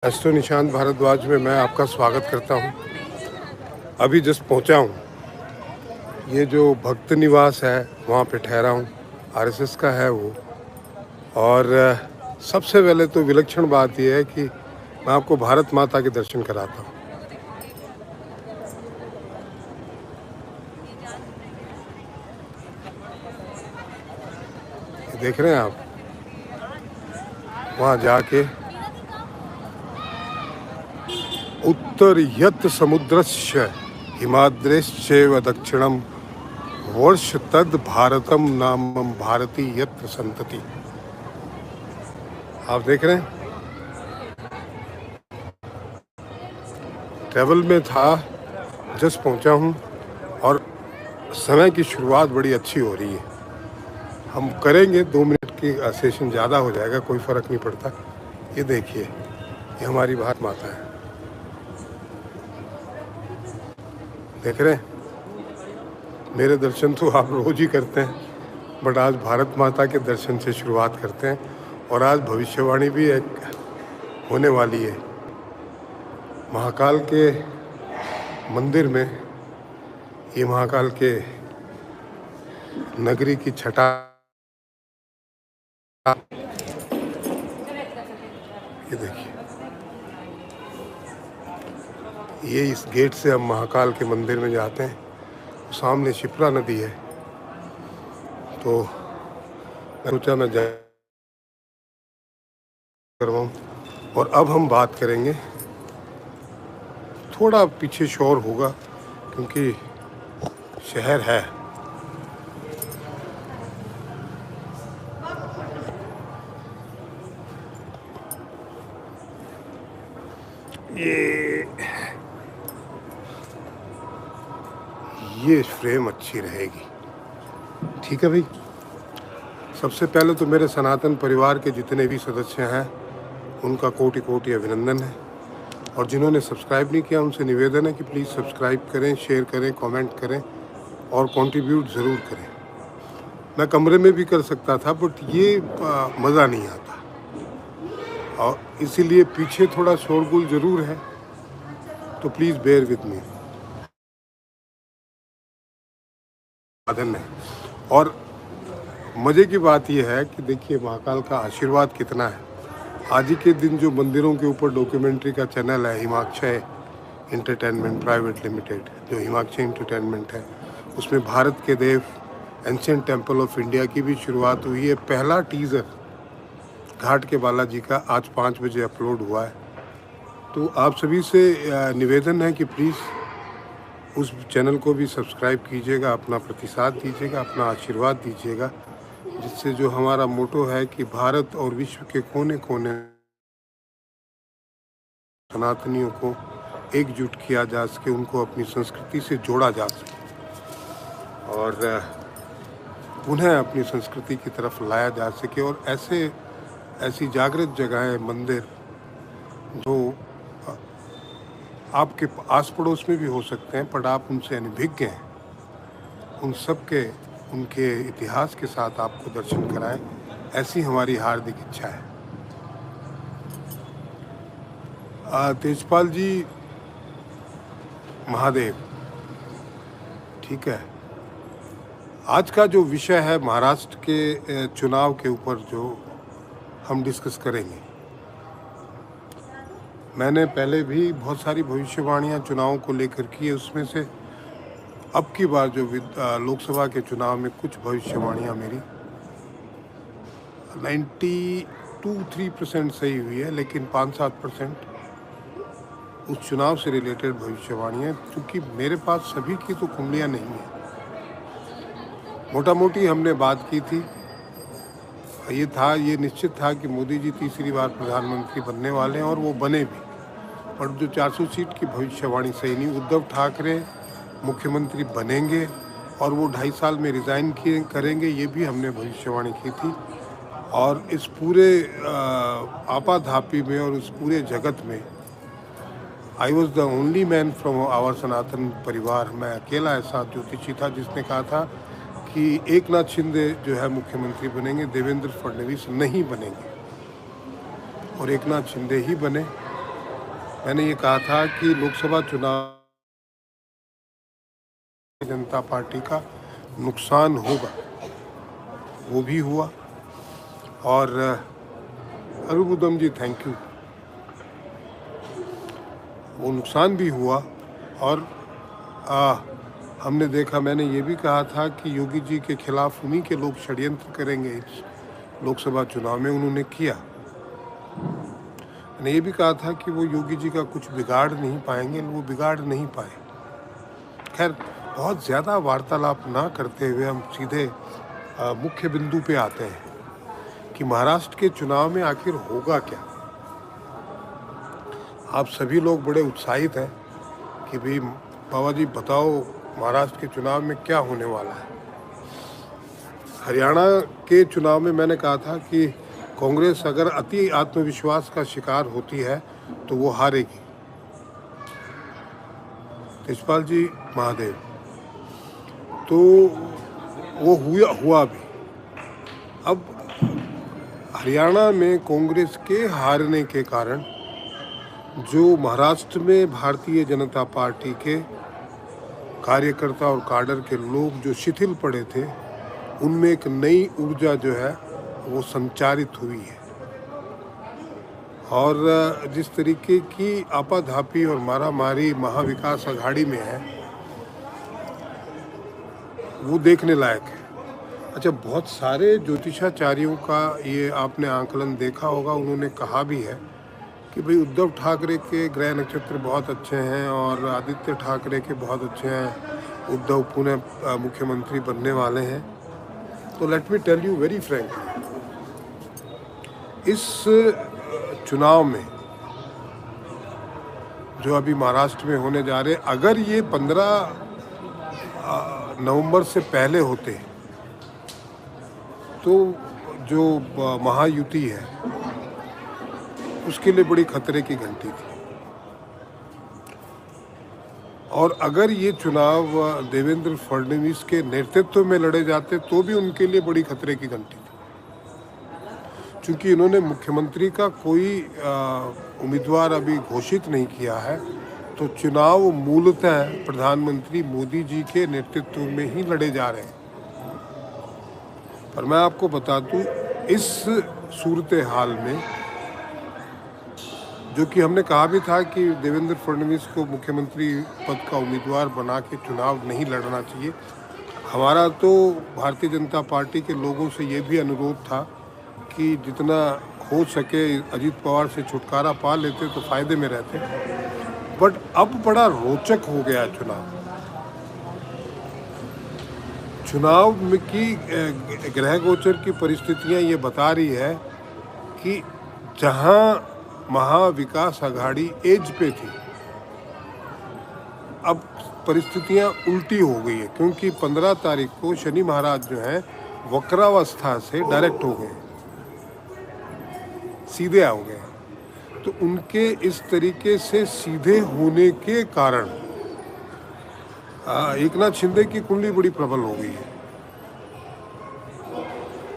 Astro Nishant Bhardwaj में मैं आपका स्वागत करता हूं। अभी जस्ट पहुंचा हूं। ये जो भक्त निवास है वहां पे ठहरा हूं। आरएसएस का है वो। और सबसे पहले तो विलक्षण बात यह है कि मैं आपको भारत माता के दर्शन कराता हूं। ये देख रहे हैं आप, वहां जाके उत्तरयत् समुद्रस्य हिमाद्रेश्चैव दक्षिणम वर्ष तद भारतम नामम भारती यत्र संतति। आप देख रहे हैं, ट्रैवल में था, जस्ट पहुंचा हूं और समय की शुरुआत बड़ी अच्छी हो रही है। हम करेंगे 2 मिनट की सेशन, ज़्यादा हो जाएगा, कोई फ़र्क नहीं पड़ता। ये देखिए, ये हमारी भारत माता है, देख रहे हैं। मेरे दर्शन तो आप रोज़ ही करते हैं, बट आज भारत माता के दर्शन से शुरुआत करते हैं। और आज भविष्यवाणी भी एक होने वाली है। महाकाल के मंदिर में, ये महाकाल के नगरी की छटा, ये देखिए, ये इस गेट से हम महाकाल के मंदिर में जाते हैं। सामने शिप्रा नदी है, तो मैं सोचा मैं जा करवाऊं। और अब हम बात करेंगे, थोड़ा पीछे शोर होगा क्योंकि शहर है। ये फ्रेम अच्छी रहेगी, ठीक है भाई। सबसे पहले तो मेरे सनातन परिवार के जितने भी सदस्य हैं उनका कोटि कोटि अभिनंदन है। और जिन्होंने सब्सक्राइब नहीं किया उनसे निवेदन है कि प्लीज़ सब्सक्राइब करें, शेयर करें, कमेंट करें और कंट्रीब्यूट ज़रूर करें। मैं कमरे में भी कर सकता था, बट ये मज़ा नहीं आता, और इसीलिए पीछे थोड़ा शोरगुल ज़रूर है, तो प्लीज़ बेयर विद मी। साधन है। और मज़े की बात यह है कि देखिए महाकाल का आशीर्वाद कितना है। आज ही के दिन जो मंदिरों के ऊपर डॉक्यूमेंट्री का चैनल है, हिमाक्षय एंटरटेनमेंट प्राइवेट लिमिटेड, जो हिमाक्षय एंटरटेनमेंट है, उसमें भारत के देव एंशिएंट टेम्पल ऑफ इंडिया की भी शुरुआत हुई है। पहला टीज़र घाट के बालाजी का आज 5 बजे अपलोड हुआ है। तो आप सभी से निवेदन है कि प्लीज़ उस चैनल को भी सब्सक्राइब कीजिएगा, अपना प्रतिसाद दीजिएगा, अपना आशीर्वाद दीजिएगा, जिससे जो हमारा मोटो है कि भारत और विश्व के कोने कोने सनातनियों को एकजुट किया जा सके, उनको अपनी संस्कृति से जोड़ा जा सके और पुनः अपनी संस्कृति की तरफ लाया जा सके। और ऐसी जागृत जगहें, मंदिर जो आपके आस पड़ोस में भी हो सकते हैं, पर आप उनसे अनभिज्ञ हैं, उन सब के उनके इतिहास के साथ आपको दर्शन कराएं, ऐसी हमारी हार्दिक इच्छा है। तेजपाल जी महादेव, ठीक है। आज का जो विषय है महाराष्ट्र के चुनाव के ऊपर जो हम डिस्कस करेंगे। मैंने पहले भी बहुत सारी भविष्यवाणियां चुनावों को लेकर की है, उसमें से अब की बार जो लोकसभा के चुनाव में कुछ भविष्यवाणियां मेरी 92-3% सही हुई है, लेकिन 5-7% उस चुनाव से रिलेटेड भविष्यवाणियां, क्योंकि मेरे पास सभी की तो कुंडलियां नहीं है। मोटा मोटी हमने बात की थी, ये निश्चित था कि मोदी जी तीसरी बार प्रधानमंत्री बनने वाले हैं और वो बने भी, पर जो 400 सीट की भविष्यवाणी सही नहीं। उद्धव ठाकरे मुख्यमंत्री बनेंगे और वो 2.5 साल में रिज़ाइन करेंगे, ये भी हमने भविष्यवाणी की थी। और इस पूरे आपाधापी में और इस पूरे जगत में I was the only man from our सनातन परिवार। मैं अकेला ऐसा ज्योतिषी था जिसने कहा था कि एकनाथ शिंदे जो है मुख्यमंत्री बनेंगे, देवेंद्र फडणवीस नहीं बनेंगे, और एकनाथ शिंदे ही बने। मैंने ये कहा था कि लोकसभा चुनाव जनता पार्टी का नुकसान होगा, वो भी हुआ। और अरुबुदम जी थैंक यू, वो नुकसान भी हुआ। और हमने देखा, मैंने ये भी कहा था कि योगी जी के खिलाफ उन्हीं के लोग षड्यंत्र करेंगे इस लोकसभा चुनाव में, उन्होंने किया। मैंने ये भी कहा था कि वो योगी जी का कुछ बिगाड़ नहीं पाएंगे, वो बिगाड़ नहीं पाए। खैर, बहुत ज़्यादा वार्तालाप ना करते हुए हम सीधे मुख्य बिंदु पे आते हैं कि महाराष्ट्र के चुनाव में आखिर होगा क्या। आप सभी लोग बड़े उत्साहित हैं कि भाई बाबा जी बताओ महाराष्ट्र के चुनाव में क्या होने वाला है। हरियाणा के चुनाव में मैंने कहा था कि कांग्रेस अगर अति आत्मविश्वास का शिकार होती है तो वो हारेगी। तेजपाल जी महादेव, तो वो हुआ भी। अब हरियाणा में कांग्रेस के हारने के कारण जो महाराष्ट्र में भारतीय जनता पार्टी के कार्यकर्ता और काडर के लोग जो शिथिल पड़े थे, उनमें एक नई ऊर्जा जो है वो संचारित हुई है। और जिस तरीके की आपाधापी और मारामारी महाविकास अघाड़ी में है, वो देखने लायक है। अच्छा, बहुत सारे ज्योतिषाचार्यों का ये आपने आंकलन देखा होगा, उन्होंने कहा भी है कि भाई उद्धव ठाकरे के ग्रह नक्षत्र बहुत अच्छे हैं और आदित्य ठाकरे के बहुत अच्छे हैं, उद्धव पुनः मुख्यमंत्री बनने वाले हैं। तो let me tell you very frankly, इस चुनाव में जो अभी महाराष्ट्र में होने जा रहे, अगर ये 15 नवंबर से पहले होते तो जो महायुति है उसके लिए बड़ी खतरे की घंटी थी। और अगर ये चुनाव देवेंद्र फडणवीस के नेतृत्व में लड़े जाते तो भी उनके लिए बड़ी खतरे की घंटी थी, क्योंकि इन्होंने मुख्यमंत्री का कोई उम्मीदवार अभी घोषित नहीं किया है। तो चुनाव मूलतः प्रधानमंत्री मोदी जी के नेतृत्व में ही लड़े जा रहे हैं। पर मैं आपको बता दूं, इस सूरत हाल में, जो कि हमने कहा भी था कि देवेंद्र फडणवीस को मुख्यमंत्री पद का उम्मीदवार बना के चुनाव नहीं लड़ना चाहिए, हमारा तो भारतीय जनता पार्टी के लोगों से ये भी अनुरोध था कि जितना हो सके अजीत पवार से छुटकारा पा लेते तो फायदे में रहते। बट अब बड़ा रोचक हो गया चुनाव में की ग्रह गोचर की परिस्थितियां ये बता रही है कि जहां महाविकास अघाड़ी एज पे थी, अब परिस्थितियां उल्टी हो गई है, क्योंकि 15 तारीख को शनि महाराज जो हैं वक्रावस्था से डायरेक्ट हो गए, सीधे हो गए। तो उनके इस तरीके से सीधे होने के कारण एकनाथ शिंदे की कुंडली बड़ी प्रबल हो गई है।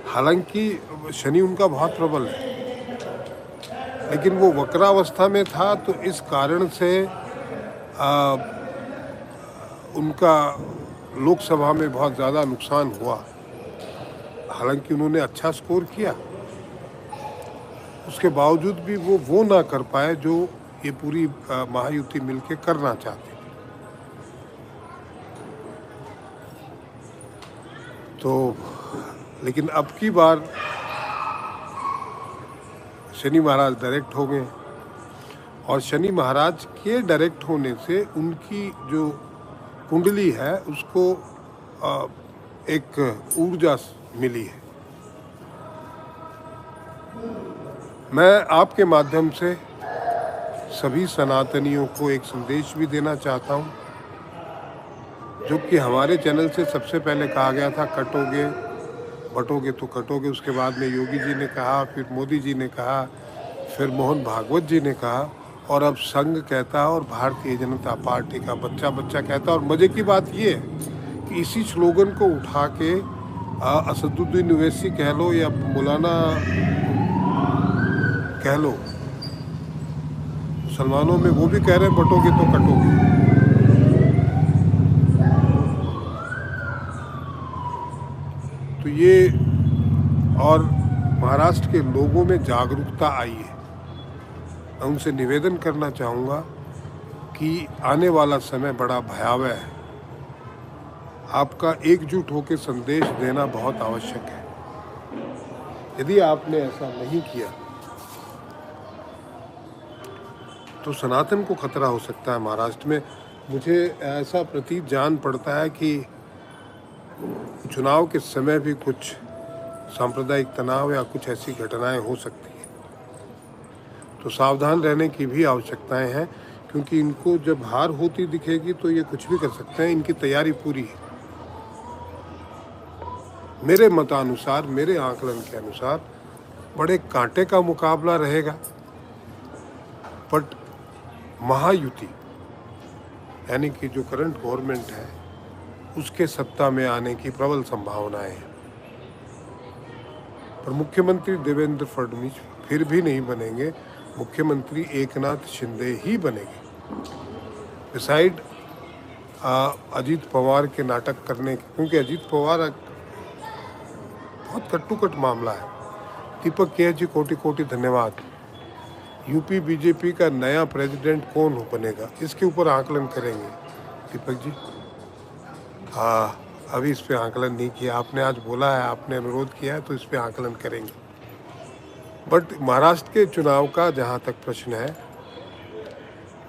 हालांकि शनि उनका बहुत प्रबल है, लेकिन वो वक्रावस्था में था, तो इस कारण से उनका लोकसभा में बहुत ज़्यादा नुकसान हुआ। हालांकि उन्होंने अच्छा स्कोर किया, उसके बावजूद भी वो ना कर पाए जो ये पूरी महायुति मिलके करना चाहती। तो लेकिन अब की बार शनि महाराज डायरेक्ट हो गए, और शनि महाराज के डायरेक्ट होने से उनकी जो कुंडली है उसको एक ऊर्जा मिली है। मैं आपके माध्यम से सभी सनातनियों को एक संदेश भी देना चाहता हूं, जो कि हमारे चैनल से सबसे पहले कहा गया था, कटोगे बटोगे तो कटोगे। उसके बाद में योगी जी ने कहा, फिर मोदी जी ने कहा, फिर मोहन भागवत जी ने कहा, और अब संघ कहता है और भारतीय जनता पार्टी का बच्चा बच्चा कहता है। और मज़े की बात ये है कि इसी स्लोगन को उठा के असदुद्दीन ओवैसी कह लो या मौलाना कह लो, मुसलमानों में वो भी कह रहे हैं बटोगे तो कटोगे। तो ये, और महाराष्ट्र के लोगों में जागरूकता आई है। मैं उनसे निवेदन करना चाहूँगा कि आने वाला समय बड़ा भयावह है। आपका एकजुट होकर संदेश देना बहुत आवश्यक है। यदि आपने ऐसा नहीं किया तो सनातन को खतरा हो सकता है महाराष्ट्र में। मुझे ऐसा प्रतीत जान पड़ता है कि चुनाव के समय भी कुछ सांप्रदायिक तनाव या कुछ ऐसी घटनाएं हो सकती हैं। तो सावधान रहने की भी आवश्यकताएं हैं, क्योंकि इनको जब हार होती दिखेगी तो ये कुछ भी कर सकते हैं। इनकी तैयारी पूरी है। मेरे मतानुसार, मेरे आकलन के अनुसार बड़े कांटे का मुकाबला रहेगा, बट महायुति यानी कि जो करंट गवर्नमेंट है उसके सत्ता में आने की प्रबल संभावनाएं हैं। पर मुख्यमंत्री देवेंद्र फडणवीस फिर भी नहीं बनेंगे, मुख्यमंत्री एकनाथ शिंदे ही बनेंगे। डिसाइड अजीत पवार के नाटक करने, क्योंकि अजीत पवार बहुत कट्टुकट मामला है। दीपक केह जी कोटि कोटि धन्यवाद। यूपी बीजेपी का नया प्रेसिडेंट कौन बनेगा, इसके ऊपर आकलन करेंगे दीपक जी। हाँ, अभी इस पे आकलन नहीं किया। आपने आज बोला है, आपने अनुरोध किया है, तो इस पे आकलन करेंगे। बट महाराष्ट्र के चुनाव का जहाँ तक प्रश्न है,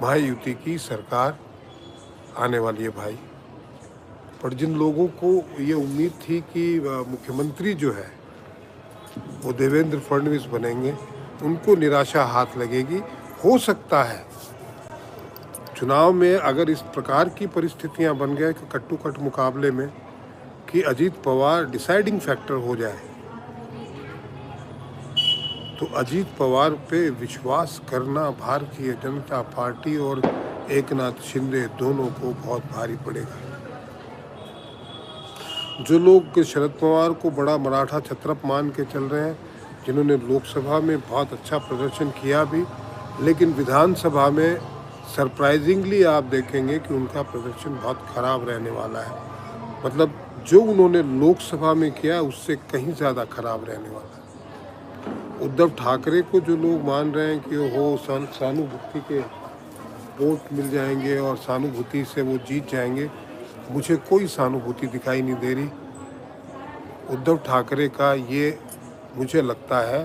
महायुति की सरकार आने वाली है भाई। पर जिन लोगों को ये उम्मीद थी कि मुख्यमंत्री जो है वो देवेंद्र फडणवीस बनेंगे, उनको निराशा हाथ लगेगी। हो सकता है चुनाव में अगर इस प्रकार की परिस्थितियां बन गए कि कट्टुकट मुकाबले में कि अजीत पवार डिसाइडिंग फैक्टर हो जाए, तो अजीत पवार पे विश्वास करना भारतीय जनता पार्टी और एकनाथ शिंदे दोनों को बहुत भारी पड़ेगा। जो लोग शरद पवार को बड़ा मराठा छत्रप मान के चल रहे हैं, जिन्होंने लोकसभा में बहुत अच्छा प्रदर्शन किया भी, लेकिन विधानसभा में सरप्राइजिंगली आप देखेंगे कि उनका प्रदर्शन बहुत खराब रहने वाला है। मतलब जो उन्होंने लोकसभा में किया उससे कहीं ज़्यादा खराब रहने वाला है। उद्धव ठाकरे को जो लोग मान रहे हैं कि वो सहानुभूति के वोट मिल जाएंगे और सहानुभूति से वो जीत जाएंगे, मुझे कोई सहानुभूति दिखाई नहीं दे रही। उद्धव ठाकरे का ये मुझे लगता है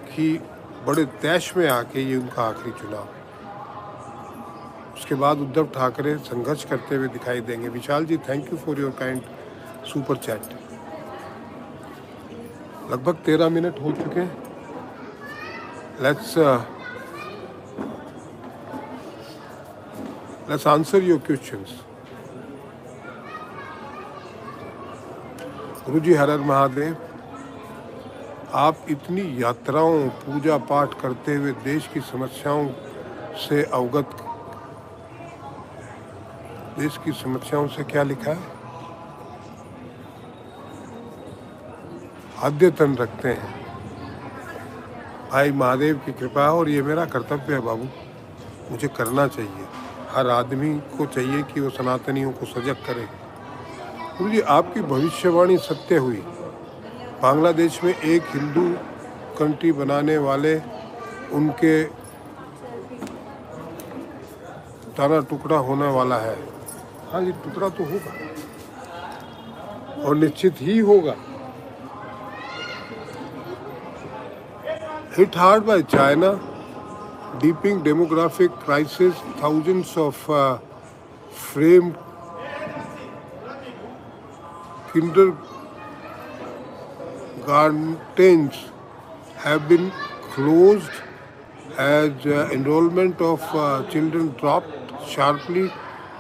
कि बड़े तैश में आके ये उनका आखिरी चुनाव। उसके बाद उद्धव ठाकरे संघर्ष करते हुए दिखाई देंगे। Vishal ji, thank you for your kind super chat. लगभग 13 मिनट हो चुके हैं। Let's answer your questions. गुरु जी हर हर महादेव। आप इतनी यात्राओं, पूजा पाठ करते हुए देश की समस्याओं से अवगत, देश की समस्याओं से क्या लिखा है? अद्यतन रखते हैं। भाई महादेव की कृपा है और ये मेरा कर्तव्य है बाबू, मुझे करना चाहिए। हर आदमी को चाहिए कि वो सनातनियों को सजग करे। गुरु जी, आपकी भविष्यवाणी सत्य हुई। बांग्लादेश में एक हिंदू कंट्री बनाने वाले उनके ताना टुकड़ा होने वाला है। हाँ, ये टुकड़ा तो होगा और निश्चित ही होगा। Hit hard by China, deepening demographic crisis, thousands of framed kindergartens have been closed as enrollment of children dropped sharply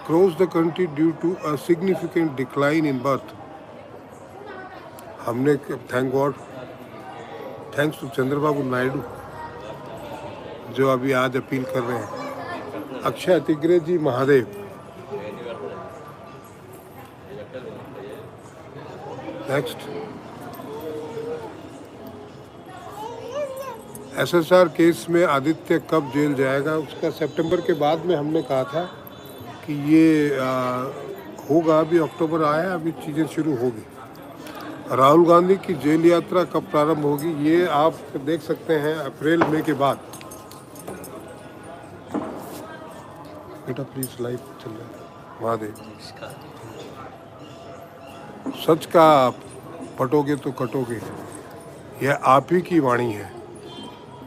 across the country due to a significant decline in birth. हमने, thank God, thanks to Chandrababu Naidu जो अभी आज appeal कर रहे हैं। अक्षय अतिग्रे ji, Mahadev. Next, SSR case में आदित्य कब जेल जाएगा, उसका सितंबर के बाद में हमने कहा था कि ये होगा। अभी अक्टूबर आया, अभी चीज़ें शुरू होगी। राहुल गांधी की जेल यात्रा कब प्रारंभ होगी, ये आप देख सकते हैं अप्रैल मई के बाद। बेटा प्लीज लाइव चल रहा है। महादेव, सच का पटोगे तो कटोगे, यह आप ही की वाणी है,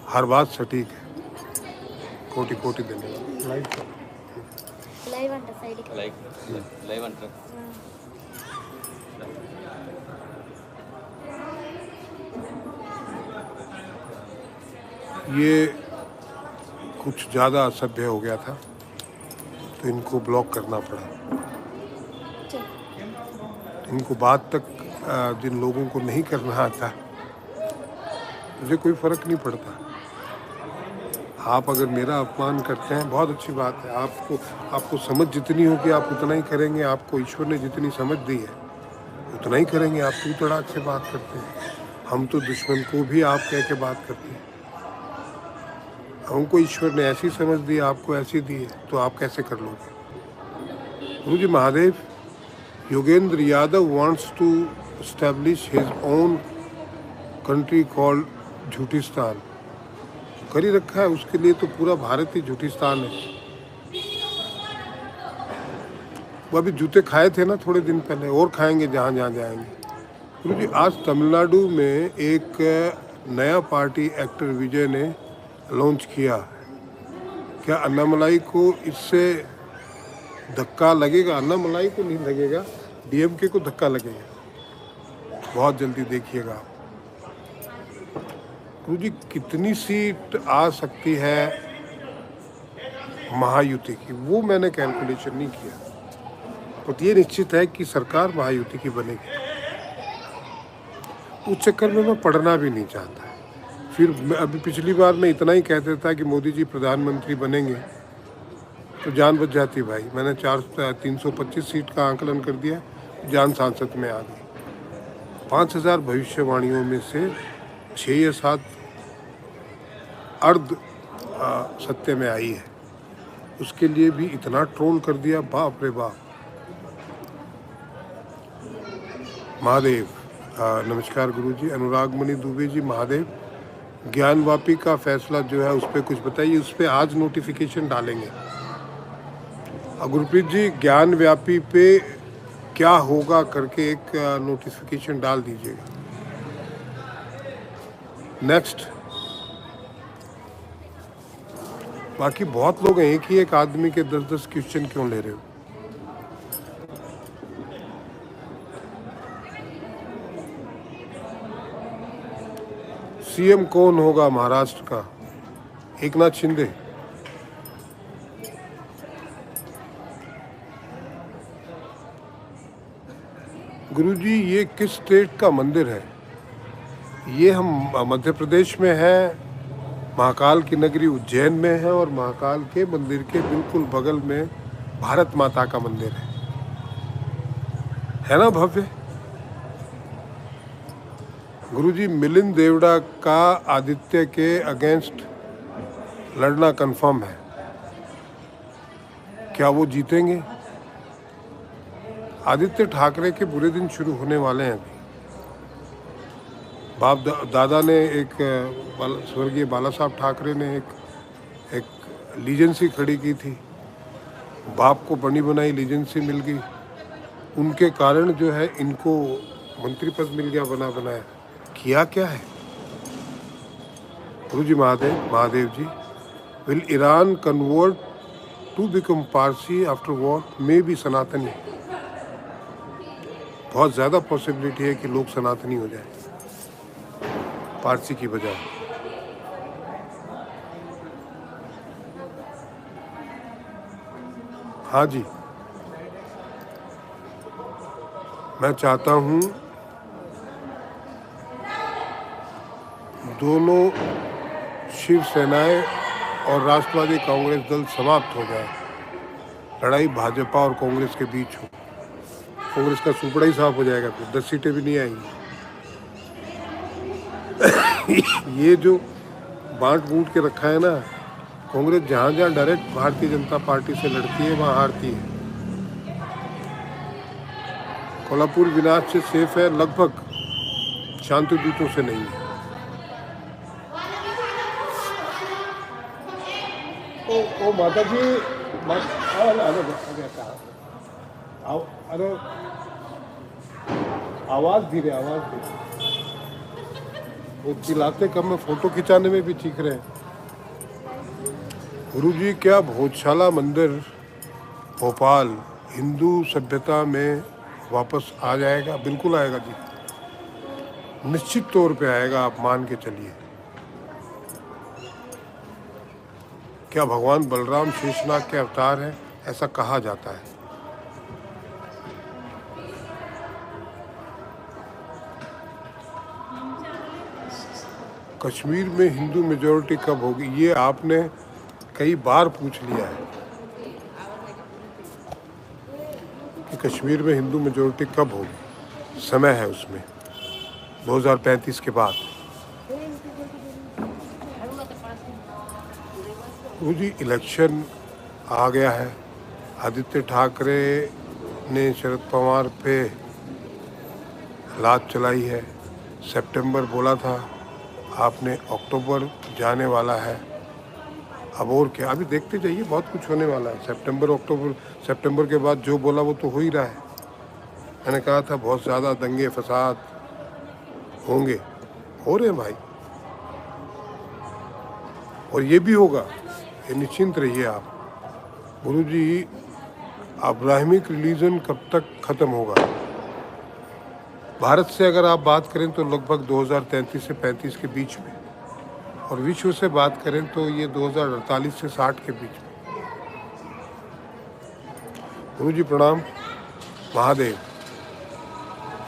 हर बात सटीक है। कोटि कोटि धन्यवाद। लाइव अंट ये कुछ ज़्यादा असभ्य हो गया था तो इनको ब्लॉक करना पड़ा। इनको बात तक जिन लोगों को नहीं करना आता, मुझे कोई फर्क नहीं पड़ता। आप अगर मेरा अपमान करते हैं बहुत अच्छी बात है। आपको समझ जितनी होगी आप उतना ही करेंगे। आपको ईश्वर ने जितनी समझ दी है उतना ही करेंगे। आप तू तड़ाक से बात करते हैं, हम तो दुश्मन को भी आप कह के बात करते हैं। हमको ईश्वर ने ऐसी समझ दी, आपको ऐसी दी है, तो आप कैसे कर लोगे। मुझे Mahadev, Yogendra Yadav wants to establish his own country called झूठिस्तान। कर ही रखा है, उसके लिए तो पूरा भारत ही झूठिस्तान है। वो अभी जूते खाए थे ना थोड़े दिन पहले, और खाएंगे जहाँ जहाँ जाएंगे। गुरु जी, आज तमिलनाडु में एक नया पार्टी एक्टर विजय ने लॉन्च किया। क्या अन्नामलाई को इससे धक्का लगेगा? अन्नामलाई को नहीं लगेगा, डीएमके को धक्का लगेगा। बहुत जल्दी देखिएगा आप। गुरु जी, कितनी सीट आ सकती है महायुति की, वो मैंने कैलकुलेशन नहीं किया, बट ये निश्चित है कि सरकार महायुति की बनेगी। उस चक्कर में मैं पढ़ना भी नहीं चाहता। फिर अभी पिछली बार मैं इतना ही कहता था कि मोदी जी प्रधानमंत्री बनेंगे तो जान बच जाती भाई। मैंने 325 सीट का आंकलन कर दिया, जान सांसद में आ गई। 5000 भविष्यवाणियों में से 6 या 7 अर्ध सत्य में आई है। उसके लिए भी इतना ट्रोल कर दिया, बाप रे बाप। महादेव, नमस्कार गुरुजी। अनुराग मणि दुबे जी, महादेव। ज्ञानवापी का फैसला जो है उस पर कुछ बताइए। उस पर आज नोटिफिकेशन डालेंगे। गुरप्रीत जी, ज्ञानव्यापी पे क्या होगा करके एक नोटिफिकेशन डाल दीजिएगा। नेक्स्ट, बाकी बहुत लोग हैं, एक ही एक आदमी के 10-10 क्वेश्चन क्यों ले रहे हो? सीएम कौन होगा महाराष्ट्र का? एकनाथ शिंदे। गुरुजी, ये किस स्टेट का मंदिर है? ये हम मध्य प्रदेश में है, महाकाल की नगरी उज्जैन में है, और महाकाल के मंदिर के बिल्कुल बगल में भारत माता का मंदिर है ना भव्य। गुरुजी, मिलिंद देवड़ा का आदित्य के अगेंस्ट लड़ना कंफर्म है, क्या वो जीतेंगे? आदित्य ठाकरे के बुरे दिन शुरू होने वाले हैं। अभी बाप दादा ने एक स्वर्गीय बाला साहब ठाकरे ने एक लीजेंसी खड़ी की थी। बाप को बनी बनाई लीजेंसी मिल गई, उनके कारण जो है इनको मंत्री पद मिल गया बना बनाया। किया क्या है? Guruji Mahadev ji, will Iran convert to become Parsi after war? May be Sanatani. बहुत ज़्यादा पॉसिबिलिटी है कि लोग सनातनी हो जाए पारसी की बजाय। हाँ जी, मैं चाहता हूँ दोनों शिवसेनाएं और राष्ट्रवादी कांग्रेस दल समाप्त हो जाए, लड़ाई भाजपा और कांग्रेस के बीच हो। कांग्रेस का सुपड़ा ही साफ हो जाएगा, फिर 10 सीटें भी नहीं आएंगी। ये जो बांट बूट के रखा है ना। कांग्रेस जहाँ जहाँ डायरेक्ट भारतीय जनता पार्टी से लड़ती है वहाँ हारती है। कोल्हापुर विनाश से सेफ है लगभग, शांति दूतों से नहीं है। ओ माता जी, अरे आवाज धीरे, आवाज धीरे। वो चिल्लाते कम में फोटो खिंचाने में भी चीख रहे हैं। गुरुजी, क्या भोजशाला मंदिर भोपाल हिंदू सभ्यता में वापस आ जाएगा? बिल्कुल आएगा जी, निश्चित तौर पे आएगा, आप मान के चलिए। क्या भगवान बलराम शेषनाग के अवतार हैं? ऐसा कहा जाता है। कश्मीर में हिंदू मेजोरिटी कब होगी? ये आपने कई बार पूछ लिया है कि कश्मीर में हिंदू मेजोरिटी कब होगी। समय है उसमें, 2035 के बाद। वो जी इलेक्शन आ गया है। आदित्य ठाकरे ने शरद पवार पे लात चलाई है। सितंबर बोला था, आपने अक्टूबर जाने वाला है। अब और क्या, अभी देखते जाइए, बहुत कुछ होने वाला है। सितंबर के बाद जो बोला वो तो हो ही रहा है। मैंने कहा था बहुत ज़्यादा दंगे फसाद होंगे, हो रहे हैं भाई, और ये भी होगा, ये निश्चिंत रहिए आप। गुरुजी, अब्राहमिक रिलीजन कब तक ख़त्म होगा? भारत से अगर आप बात करें तो लगभग 2033 से 35 के बीच में, और विश्व से बात करें तो ये 2048 से 60 के बीच में। गुरुजी प्रणाम। महादेव।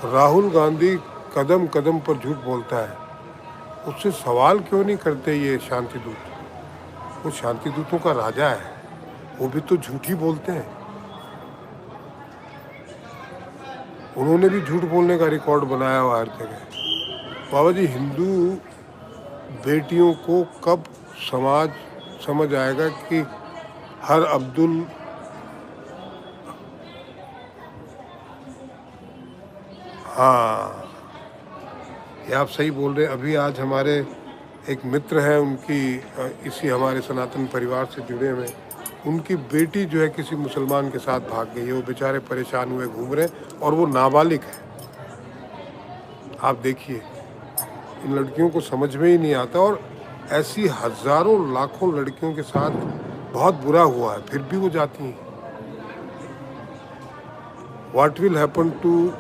राहुल गांधी कदम कदम पर झूठ बोलता है, उससे सवाल क्यों नहीं करते ये शांति दूत? वो शांति दूतों का राजा है, वो भी तो झूठ ही बोलते हैं। उन्होंने भी झूठ बोलने का रिकॉर्ड बनाया हुआ हर जगह। बाबा जी, हिंदू बेटियों को कब समाज समझ आएगा कि हर अब्दुल हाँ, ये आप सही बोल रहे हैं। अभी आज हमारे एक मित्र हैं, उनकी इसी हमारे सनातन परिवार से जुड़े हुए, उनकी बेटी जो है किसी मुसलमान के साथ भाग गई है। वो बेचारे परेशान हुए घूम रहे हैं, और वो नाबालिग है। आप देखिए, इन लड़कियों को समझ में ही नहीं आता, और ऐसी हजारों लाखों लड़कियों के साथ बहुत बुरा हुआ है, फिर भी वो जाती हैं। What will happen to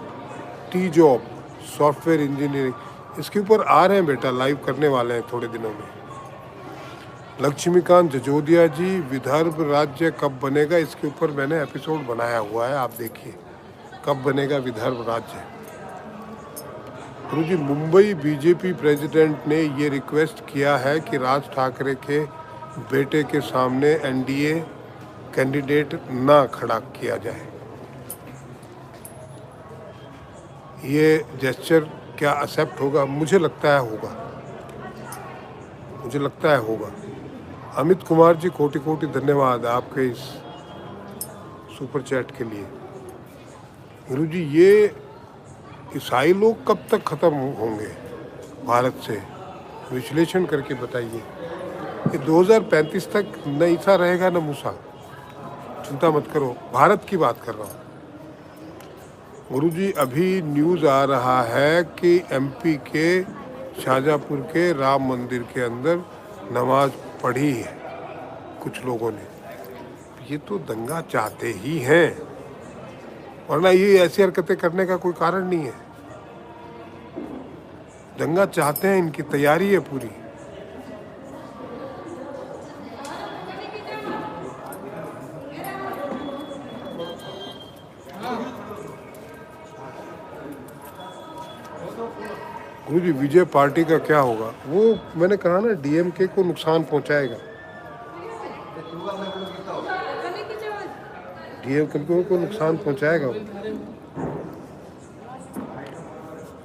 T job software engineering, इसके ऊपर आ रहे हैं बेटा, लाइव करने वाले हैं थोड़े दिनों में। लक्ष्मीकांत जजोदिया जी, विदर्भ राज्य कब बनेगा? इसके ऊपर मैंने एपिसोड बनाया हुआ है, आप देखिए, कब बनेगा विदर्भ राज्य। गुरुजी, मुंबई बीजेपी प्रेसिडेंट ने ये रिक्वेस्ट किया है कि राज ठाकरे के बेटे के सामने एनडीए कैंडिडेट ना खड़ा किया जाए। ये जेस्चर क्या एक्सेप्ट होगा? मुझे लगता है होगा, मुझे लगता है होगा। अमित कुमार जी, कोटि कोटि धन्यवाद आपके इस सुपर चैट के लिए। गुरुजी, ये ईसाई लोग कब तक ख़त्म होंगे भारत से? विश्लेषण करके बताइए। ये 2035 तक न ईसा रहेगा न मूसा, चिंता मत करो, भारत की बात कर रहा हूँ। गुरुजी, अभी न्यूज़ आ रहा है कि एमपी के शाहजहाँपुर के राम मंदिर के अंदर नमाज पढ़ी है कुछ लोगों ने। ये तो दंगा चाहते ही हैं, वरना ये ऐसी हरकतें करने का कोई कारण नहीं है। दंगा चाहते हैं, इनकी तैयारी है पूरी। गुरुजी, विजय पार्टी का क्या होगा? वो मैंने कहा ना, डीएमके को नुकसान पहुंचाएगा। डीएमके को नुकसान पहुंचाएगा वो।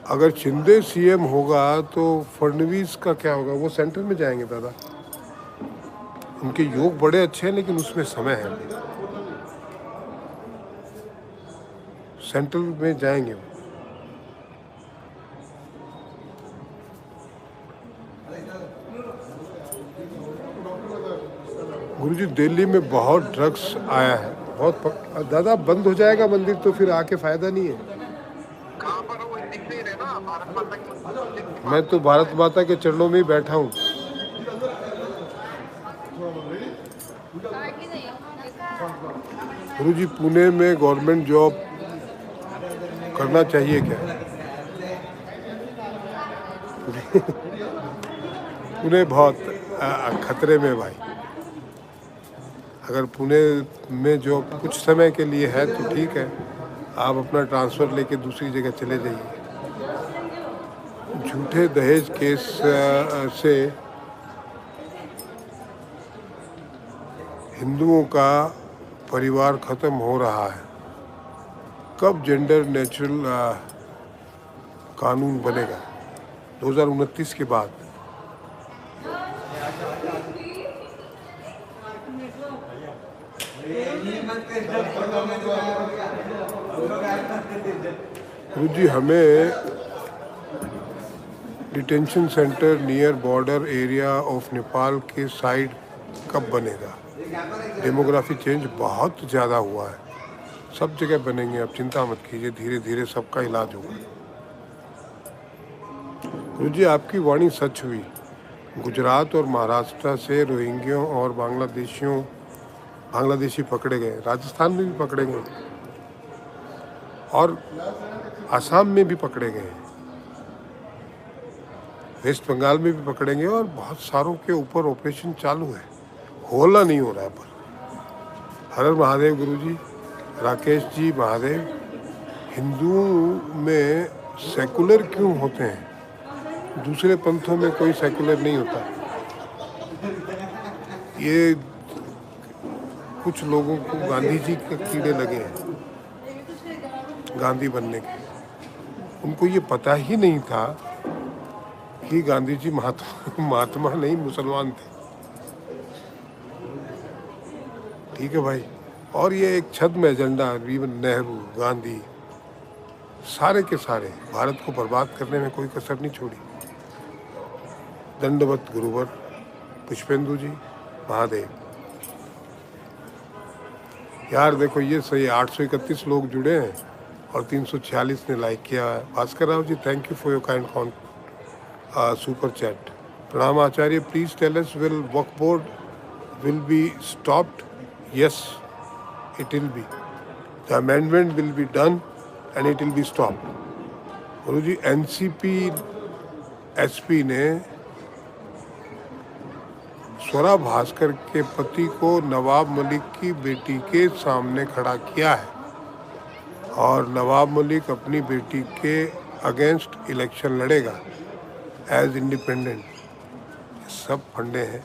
अगर शिंदे सीएम होगा तो फडणवीस का क्या होगा? वो सेंटर में जाएंगे दादा। उनके योग बड़े अच्छे हैं लेकिन उसमें समय है, सेंट्रल में जाएंगे वो। गुरुजी दिल्ली में बहुत ड्रग्स आया है, दादा बंद हो जाएगा मंदिर तो फिर आके फायदा नहीं है। मैं तो भारत माता के चरणों में ही बैठा हूँ। गुरुजी पुणे में गवर्नमेंट जॉब करना चाहिए क्या? पुणे बहुत खतरे में भाई। अगर पुणे में जो कुछ समय के लिए है तो ठीक है, आप अपना ट्रांसफ़र लेके दूसरी जगह चले जाइए। झूठे दहेज केस से हिंदुओं का परिवार खत्म हो रहा है। कब जेंडर नेचुरल कानून बनेगा? 2029 के बाद। गुरुजी हमें detention centre near border area of Nepal के साइड कब बनेगा? डेमोग्राफी चेंज बहुत ज़्यादा हुआ है, सब जगह बनेंगे, आप चिंता मत कीजिए, धीरे धीरे सबका इलाज होगा। गुरुजी आपकी वाणी सच हुई। गुजरात और महाराष्ट्र से रोहिंग्यों और बांग्लादेशी पकड़े गए, राजस्थान में भी पकड़े गए और असम में भी पकड़े गए, वेस्ट बंगाल में भी पकड़ेंगे और बहुत सारों के ऊपर ऑपरेशन चालू है, होला नहीं हो रहा है। पर हर हर महादेव गुरुजी। राकेश जी महादेव, हिंदुओं में सेकुलर क्यों होते हैं? दूसरे पंथों में कोई सेकुलर नहीं होता। ये कुछ लोगों को गांधी जी के कीड़े लगे हैं, गांधी बनने के। उनको ये पता ही नहीं था कि गांधी जी महात्मा नहीं मुसलमान थे। ठीक है भाई। और ये एक छद्म एजेंडा, इवन नेहरू, गांधी, सारे के सारे भारत को बर्बाद करने में कोई कसर नहीं छोड़ी। दंडवत गुरुवर। पुष्पेंदु जी महादेव। यार देखो ये सही, 831 लोग जुड़े हैं और 346 ने लाइक किया है। Bhaskar Rao ji thank you for your kind super chat. प्रणाम आचार्य, please tell us will Waqf board will be stopped? Yes, it will be. The amendment will be done and it will be stopped. Guruji NCP SP ने स्वरा भास्कर के पति को नवाब मलिक की बेटी के सामने खड़ा किया है और नवाब मलिक अपनी बेटी के अगेंस्ट इलेक्शन लड़ेगा एज इंडिपेंडेंट। सब फंडे हैं।